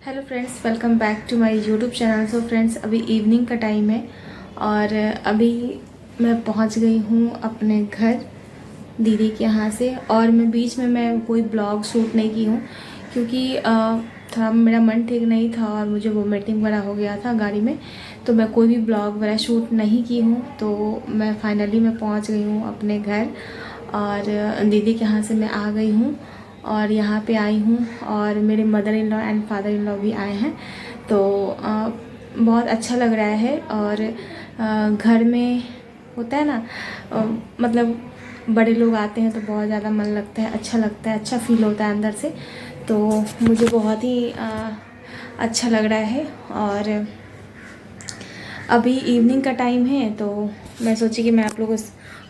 Hello friends, welcome back to my YouTube channel. So friends, अभी evening का time है और अभी मैं पहुंच गई हूं अपने घर दीदी के यहाँ से। और बीच में मैं कोई ब्लॉग शूट नहीं की हूँ क्योंकि थोड़ा मेरा मन ठीक नहीं था और मुझे वोमिटिंग वगैरह हो गया था गाड़ी में, तो मैं कोई भी ब्लॉग वगैरह शूट नहीं की हूँ। तो मैं फाइनली पहुँच गई हूँ अपने घर और दीदी के यहाँ से मैं आ गई हूँ और यहाँ पे आई हूँ और मेरे mother in law and father in law भी आए हैं। तो बहुत अच्छा लग रहा है। और घर में होता है ना, मतलब बड़े लोग आते हैं तो बहुत ज़्यादा मन लगता है, अच्छा लगता है, अच्छा फील होता है अंदर से। तो मुझे बहुत ही अच्छा लग रहा है। और अभी इवनिंग का टाइम है तो मैं सोची कि मैं आप लोगों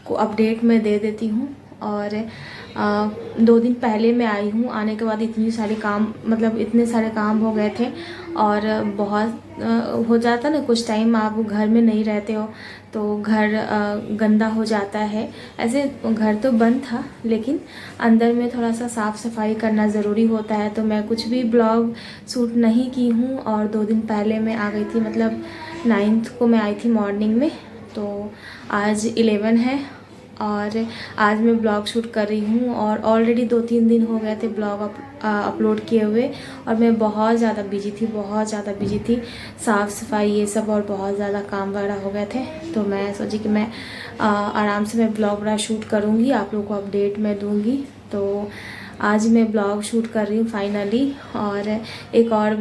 को अपडेट में दे देती हूँ। और 2 दिन पहले मैं आई हूँ, आने के बाद इतनी सारी काम, मतलब इतने सारे काम हो गए थे और बहुत हो जाता ना, कुछ टाइम आप घर में नहीं रहते हो तो घर गंदा हो जाता है। ऐसे घर तो बंद था लेकिन अंदर में थोड़ा सा साफ़ सफाई करना ज़रूरी होता है। तो मैं कुछ भी ब्लॉग शूट नहीं की हूँ और 2 दिन पहले मैं आ गई थी, मतलब 9th को मैं आई थी मॉर्निंग में। तो आज 11 है और आज मैं ब्लॉग शूट कर रही हूँ और ऑलरेडी 2-3 दिन हो गए थे ब्लॉग अपलोड किए हुए। और मैं बहुत ज़्यादा बिजी थी, बहुत ज़्यादा बिजी थी, साफ़ सफाई ये सब और बहुत ज़्यादा काम वगैरह हो गए थे। तो मैं सोची कि मैं आराम से मैं ब्लॉग वगैरह शूट करूँगी, आप लोगों को अपडेट मैं दूँगी। तो आज मैं ब्लॉग शूट कर रही हूँ फाइनली। और एक और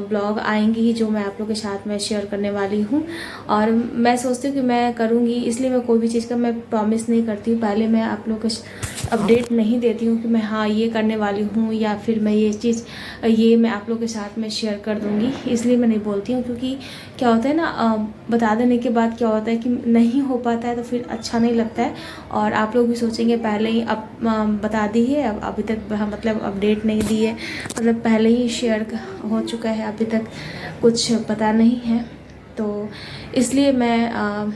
ब्लॉग आएंगी जो मैं आप लोगों के साथ में शेयर करने वाली हूँ। और मैं सोचती हूँ कि मैं करूँगी, इसलिए मैं कोई भी चीज़ का मैं प्रॉमिस नहीं करती हूँ, पहले मैं आप लोगों को अपडेट नहीं देती हूँ कि मैं हाँ ये करने वाली हूँ या फिर मैं ये चीज़ ये मैं आप लोगों के साथ में शेयर कर दूँगी। इसलिए मैं नहीं बोलती हूँ क्योंकि क्या होता है ना, बता देने के बाद क्या होता है कि नहीं हो पाता है तो फिर अच्छा नहीं लगता है। और आप लोग भी सोचेंगे पहले ही अब बता दी है, अब अभी तक मतलब अपडेट नहीं दी है, मतलब पहले ही शेयर हो चुका है, अभी तक कुछ पता नहीं है। तो इसलिए मैं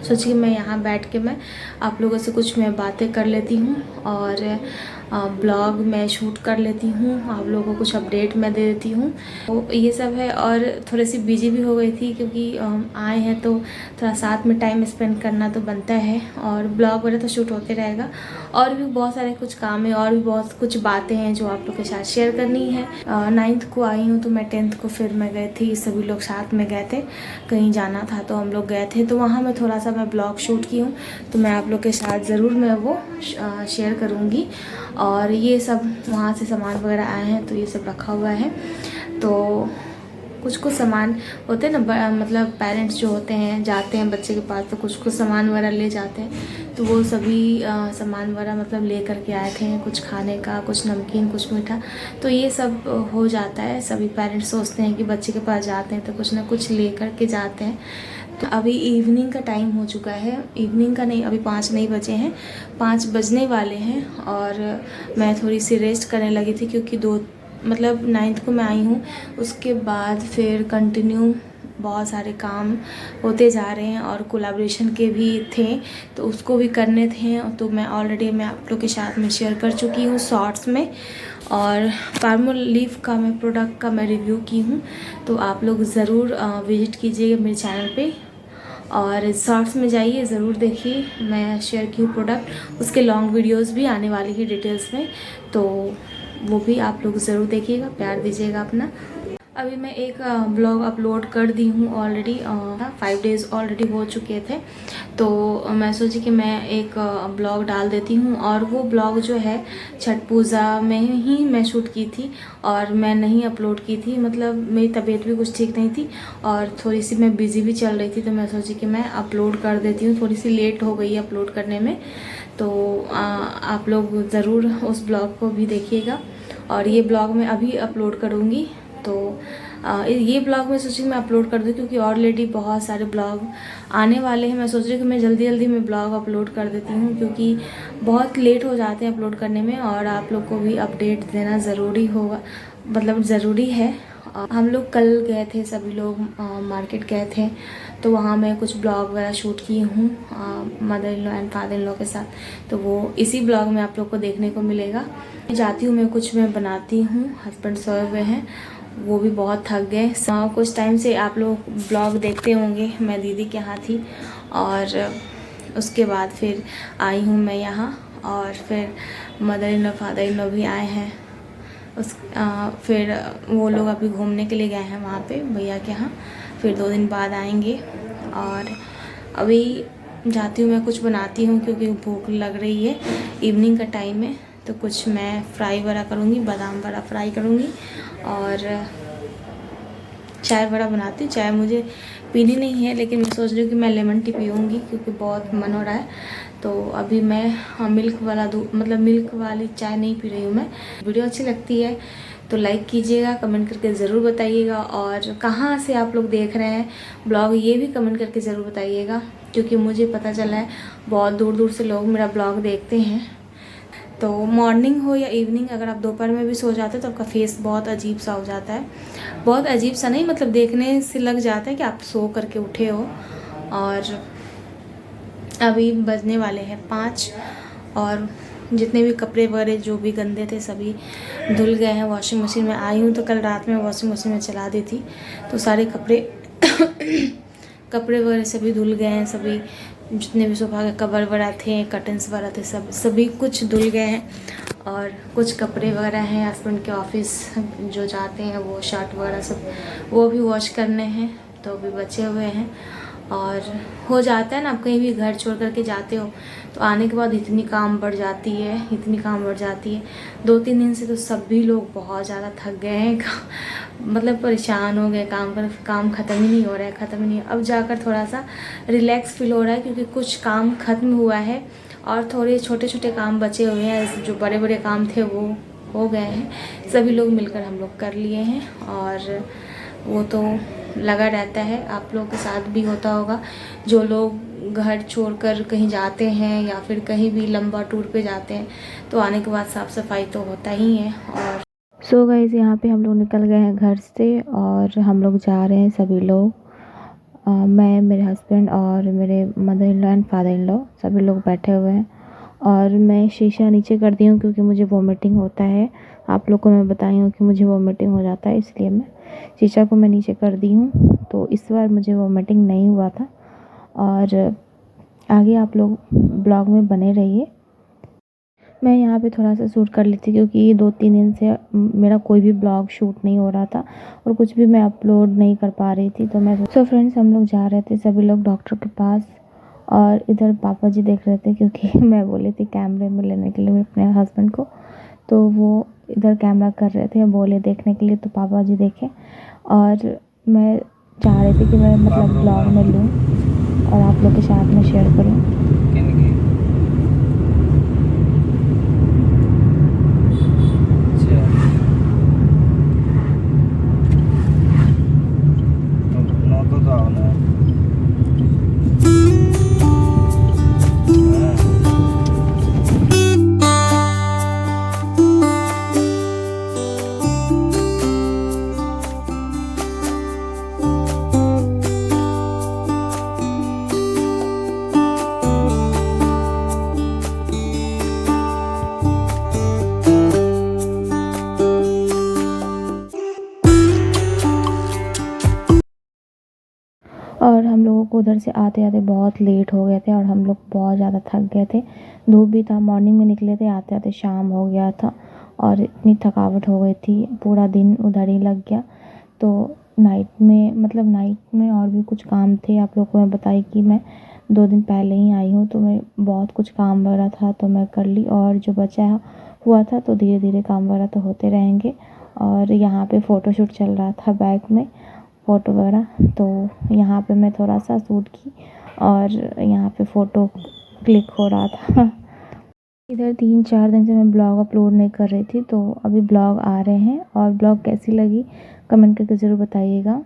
सोची कि मैं यहाँ बैठ के मैं आप लोगों से कुछ मैं बातें कर लेती हूँ और ब्लॉग मैं शूट कर लेती हूँ, आप लोगों को कुछ अपडेट मैं दे देती हूँ। तो ये सब है। और थोड़ी सी बिजी भी हो गई थी क्योंकि आए हैं तो थोड़ा साथ में टाइम स्पेंड करना तो बनता है। और ब्लॉग वगैरह तो शूट होते रहेगा और भी बहुत सारे कुछ काम है और भी बहुत कुछ बातें हैं जो आप लोग के साथ शेयर करनी है। 9th को आई हूँ तो मैं 10th को फिर मैं गए थी, सभी लोग साथ में गए थे, कहीं जाना था तो हम लोग गए थे। तो वहाँ मैं थोड़ा सा मैं ब्लॉग शूट की हूँ तो मैं आप लोग के साथ ज़रूर मैं वो शेयर करूँगी। और ये सब वहाँ से सामान वगैरह आए हैं तो ये सब रखा हुआ है। तो कुछ सामान होते हैं ना, मतलब पेरेंट्स जो होते हैं जाते हैं बच्चे के पास तो कुछ सामान वगैरह ले जाते हैं। तो वो सभी सामान वगैरह मतलब ले करके आए थे, कुछ खाने का, कुछ नमकीन, कुछ मीठा। तो ये सब हो जाता है, सभी पेरेंट्स सोचते हैं कि बच्चे के पास जाते हैं तो कुछ ना कुछ ले करके जाते हैं। तो अभी इवनिंग का टाइम हो चुका है, इवनिंग का नहीं, अभी 5 नहीं बजे हैं, 5 बजने वाले हैं। और मैं थोड़ी सी रेस्ट करने लगी थी क्योंकि मतलब 9th को मैं आई हूँ, उसके बाद फिर कंटिन्यू बहुत सारे काम होते जा रहे हैं और कोलैबोरेशन के भी थे तो उसको भी करने थे। तो मैं ऑलरेडी मैं आप लोग के साथ में शेयर कर चुकी हूँ शॉर्ट्स में। और पाल्मोलिव का मैं प्रोडक्ट का मैं रिव्यू की हूँ, तो आप लोग ज़रूर विजिट कीजिएगा मेरे चैनल पे और शॉर्ट्स में जाइए, ज़रूर देखिए। मैं शेयर की हूँ प्रोडक्ट, उसके लॉन्ग वीडियोस भी आने वाली है डिटेल्स में, तो वो भी आप लोग ज़रूर देखिएगा, प्यार दीजिएगा अपना। अभी मैं एक ब्लॉग अपलोड कर दी हूँ ऑलरेडी, 5 डेज़ ऑलरेडी हो चुके थे। तो मैं सोची कि मैं एक ब्लॉग डाल देती हूँ। और वो ब्लॉग जो है छठ पूजा में ही मैं शूट की थी और मैं नहीं अपलोड की थी, मतलब मेरी तबीयत भी कुछ ठीक नहीं थी और थोड़ी सी मैं बिज़ी भी चल रही थी। तो मैं सोची कि मैं अपलोड कर देती हूँ, थोड़ी सी लेट हो गई अपलोड करने में। तो आप लोग ज़रूर उस ब्लॉग को भी देखिएगा। और ये ब्लॉग मैं अभी अपलोड करूँगी। तो ये ब्लॉग मैं सोची मैं अपलोड कर दूँ क्योंकि ऑलरेडी बहुत सारे ब्लॉग आने वाले हैं। मैं सोच रही हूँ कि मैं जल्दी जल्दी में ब्लॉग अपलोड कर देती हूँ क्योंकि बहुत लेट हो जाते हैं अपलोड करने में और आप लोग को भी अपडेट देना ज़रूरी होगा, मतलब ज़रूरी है। हम लोग कल गए थे, सभी लोग मार्केट गए थे तो वहाँ मैं कुछ ब्लॉग वगैरह शूट की हूँ mother in law and father in law के साथ। तो वो इसी ब्लॉग में आप लोग को देखने को मिलेगा। जाती हूँ मैं, कुछ मैं बनाती हूँ, हस्बैंड सोए हुए हैं वो भी बहुत थक गए। कुछ टाइम से आप लोग ब्लॉग देखते होंगे, मैं दीदी के यहाँ थी और उसके बाद फिर आई हूँ मैं यहाँ, और फिर mother in law father in law भी आए हैं। फिर वो लोग अभी घूमने के लिए गए हैं वहाँ पे भैया के यहाँ, फिर 2 दिन बाद आएंगे। और अभी जाती हूँ मैं कुछ बनाती हूँ क्योंकि भूख लग रही है, इवनिंग का टाइम है। तो कुछ मैं फ्राई वगैरह करूँगी, बादाम वगैरह फ्राई करूँगी और चाय वगैरह बनाती हूँ। चाय मुझे पीनी नहीं है, लेकिन मैं सोच रही हूँ कि मैं लेमन टी पीऊँगी क्योंकि बहुत मन हो रहा है। तो अभी मैं मिल्क वाला दूध, मतलब मिल्क वाली चाय नहीं पी रही हूँ मैं। वीडियो अच्छी लगती है तो लाइक कीजिएगा, कमेंट करके ज़रूर बताइएगा, और कहाँ से आप लोग देख रहे हैं ब्लॉग ये भी कमेंट करके ज़रूर बताइएगा, क्योंकि मुझे पता चला है बहुत दूर दूर से लोग मेरा ब्लॉग देखते हैं। तो मॉर्निंग हो या इवनिंग, अगर आप दोपहर में भी सो जाते हो तो आपका फेस बहुत अजीब सा हो जाता है। बहुत अजीब सा नहीं, मतलब देखने से लग जाता है कि आप सो करके उठे हो। और अभी बजने वाले हैं 5, और जितने भी कपड़े वगैरह जो भी गंदे थे सभी धुल गए हैं। वॉशिंग मशीन में आई हूँ तो कल रात में वॉशिंग मशीन में चला दी थी, तो सारे कपड़े वगैरह सभी धुल गए हैं। सभी जितने भी सोफा के कवर वगैरह थे, कर्टन्स वगैरह थे, सभी कुछ धुल गए हैं। और कुछ कपड़े वगैरह हैं हस्बैंड के ऑफिस जो जाते हैं, वो शर्ट वगैरह सब वो भी वॉश करने हैं, तो अभी बचे हुए हैं। और हो जाता है ना, आप कहीं भी घर छोड़ करके जाते हो तो आने के बाद इतनी काम बढ़ जाती है। 2-3 दिन से तो सभी लोग बहुत ज़्यादा थक गए हैं, मतलब परेशान हो गए, काम ख़त्म ही नहीं हो रहा है, अब जाकर थोड़ा सा रिलैक्स फील हो रहा है, क्योंकि कुछ काम ख़त्म हुआ है और थोड़े छोटे छोटे काम बचे हुए हैं। जो बड़े बड़े काम थे वो हो गए हैं, सभी लोग मिलकर हम लोग कर लिए हैं। और वो तो लगा रहता है, आप लोगों के साथ भी होता होगा, जो लोग घर छोड़कर कहीं जाते हैं या फिर कहीं भी लंबा टूर पे जाते हैं तो आने के बाद साफ़ सफाई तो होता ही है। और सो गाइस, यहाँ पे हम लोग निकल गए हैं घर से और हम लोग जा रहे हैं सभी लोग, मैं, मेरे हस्बैंड और मेरे mother in law and father in law, सभी लोग बैठे हुए हैं। और मैं शीशा नीचे कर दी हूँ क्योंकि मुझे वॉमिटिंग होता है। आप लोग को मैं बताई हूँ कि मुझे वॉमिटिंग हो जाता है, इसलिए मैं शीशा को मैं नीचे कर दी हूँ। तो इस बार मुझे वॉमिटिंग नहीं हुआ था। और आगे आप लोग ब्लॉग में बने रहिए। मैं यहाँ पे थोड़ा सा शूट कर ली थी क्योंकि 2-3 दिन से मेरा कोई भी ब्लॉग शूट नहीं हो रहा था और कुछ भी मैं अपलोड नहीं कर पा रही थी। तो मैं फ्रेंड्स, हम लोग जा रहे थे सभी लोग डॉक्टर के पास, और इधर पापा जी देख रहे थे क्योंकि मैं बोली थी कैमरे में लेने के लिए अपने हस्बैंड को, तो वो इधर कैमरा कर रहे थे, बोले देखने के लिए, तो पापा जी देखे। और मैं चाह रही थी कि मैं मतलब ब्लॉग में लूँ और आप लोग के साथ में शेयर करूँ। और हम लोगों को उधर से आते आते बहुत लेट हो गए थे और हम लोग बहुत ज़्यादा थक गए थे। धूप भी था, मॉर्निंग में निकले थे, आते आते शाम हो गया था और इतनी थकावट हो गई थी, पूरा दिन उधर ही लग गया। तो नाइट में और भी कुछ काम थे। आप लोगों को मैं बताई कि मैं 2 दिन पहले ही आई हूँ, तो मैं बहुत कुछ काम वगैरह था तो मैं कर ली, और जो बचा हुआ था तो धीरे धीरे काम वगैरह तो होते रहेंगे। और यहाँ पे फ़ोटोशूट चल रहा था बैक में, फ़ोटो वगैरह, तो यहाँ पे मैं थोड़ा सा शूट की और यहाँ पे फ़ोटो क्लिक हो रहा था। इधर 3-4 दिन से मैं ब्लॉग अपलोड नहीं कर रही थी, तो अभी ब्लॉग आ रहे हैं। और ब्लॉग कैसी लगी कमेंट करके ज़रूर बताइएगा।